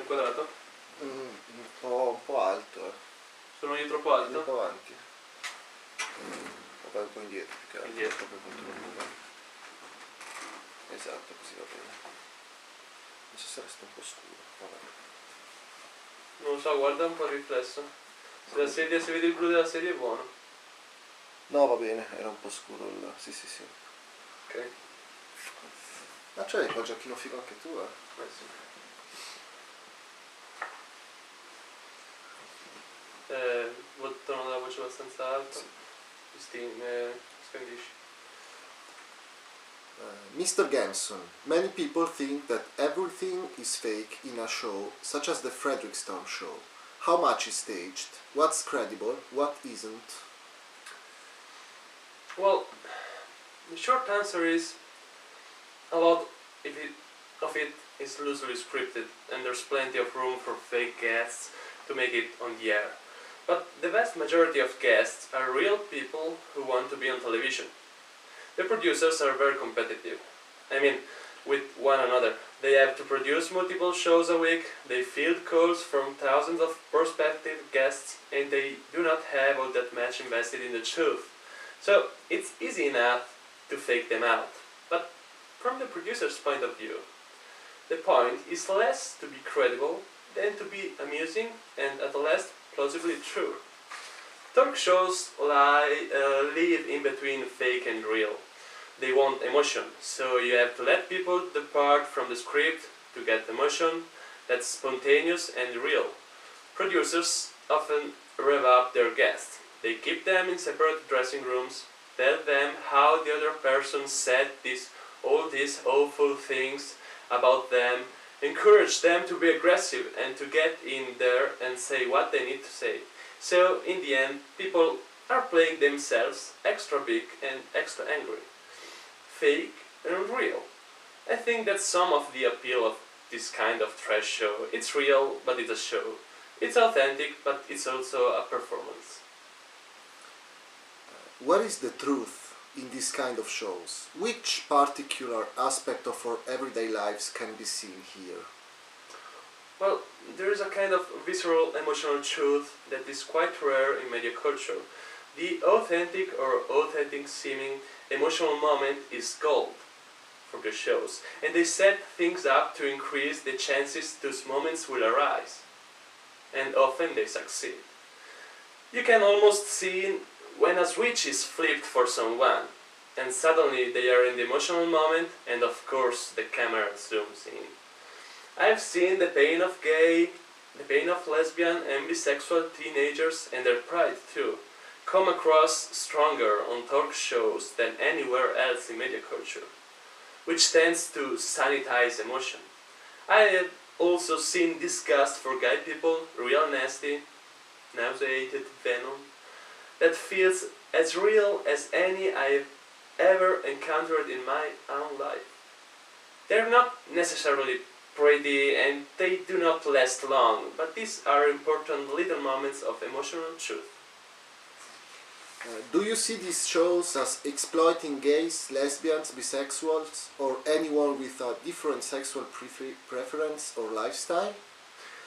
inquadrato? Un po' alto, eh. Sono io troppo alto? Un po' avanti. Vai un po' indietro, più che altro, Indietro. proprio contro il muro. Esatto, così va bene. Non so se resta un po' scuro, vabbè. Non lo so, guarda un po' il riflesso. Se la sedia, se vedi il blu della sedia è buono. No, va bene, era un po' scuro il... Sì. Ok. Ma c'hai quel giochino figo anche tu, eh? Sì. Tono della voce abbastanza alta. Sì. Scandisci. Mr. Gamson, many people think that everything is fake in a show, such as the Frederick Storm show. How much is staged? What's credible? What isn't? Well, the short answer is a lot of it is loosely scripted, and there's plenty of room for fake guests to make it on the air. But the vast majority of guests are real people who want to be on television. The producers are very competitive. I mean, with one another. They have to produce multiple shows a week, they field calls from thousands of prospective guests, and they do not have all that much invested in the truth. So it's easy enough to fake them out. But from the producer's point of view, the point is less to be credible than to be amusing and at last plausibly true. Talk shows live in between fake and real. They want emotion, so you have to let people depart from the script to get emotion that's spontaneous and real. Producers often rev up their guests. They keep them in separate dressing rooms, tell them how the other person said all these awful things about them, encourage them to be aggressive and to get in there and say what they need to say. So in the end, people are playing themselves extra big and extra angry. Fake and real. I think that's some of the appeal of this kind of trash show. It's real, but it's a show. It's authentic, but it's also a performance. What is the truth in this kind of shows? Which particular aspect of our everyday lives can be seen here? Well, there is a kind of visceral emotional truth that is quite rare in media culture. The authentic or authentic seeming emotional moment is gold for the shows, and they set things up to increase the chances those moments will arise. And often they succeed. You can almost see when a switch is flipped for someone, and suddenly they are in the emotional moment, and of course the camera zooms in. I've seen the pain of gay, the pain of lesbian and bisexual teenagers, and their pride too, come across stronger on talk shows than anywhere else in media culture, which tends to sanitize emotion. I have also seen disgust for gay people, real nasty, nauseated venom, that feels as real as any I've ever encountered in my own life. They're not necessarily pretty and they do not last long, but these are important little moments of emotional truth. Do you see these shows as exploiting gays, lesbians, bisexuals, or anyone with a different sexual preference or lifestyle?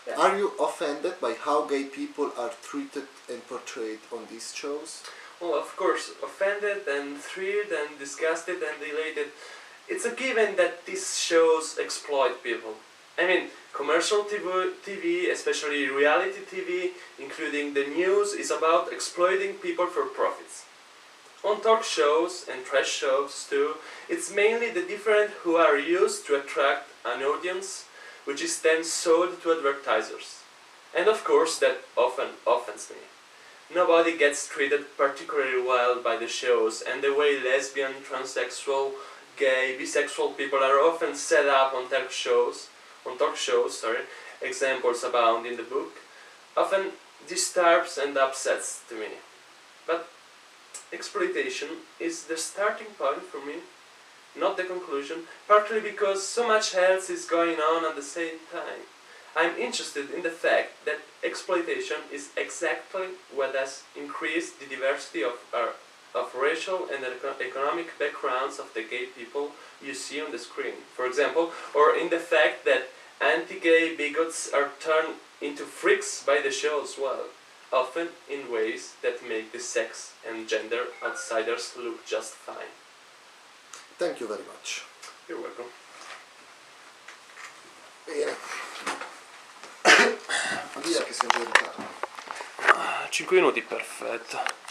Yeah. Are you offended by how gay people are treated and portrayed on these shows? Well, of course, offended and thrilled and disgusted and elated. It's a given that these shows exploit people. I mean, commercial TV, especially reality TV, including the news, is about exploiting people for profits. On talk shows and trash shows too, it's mainly the different who are used to attract an audience, which is then sold to advertisers. And of course that often offends me. Nobody gets treated particularly well by the shows, and the way lesbian, transsexual, gay, bisexual people are often set up on talk shows, examples abound in the book, often disturbs and upsets to me. But exploitation is the starting point for me, not the conclusion, partly because so much else is going on at the same time. I'm interested in the fact that exploitation is exactly what has increased the diversity of racial and economic backgrounds of the gay people you see on the screen, for example, or in the fact that anti-gay big bigots are turned into freaks by the show as well, often in ways that make the sex and gender outsiders look just fine. Thank you very much. You're welcome. Bene. Via che sei già in ritardo. 5 minuti, perfetto.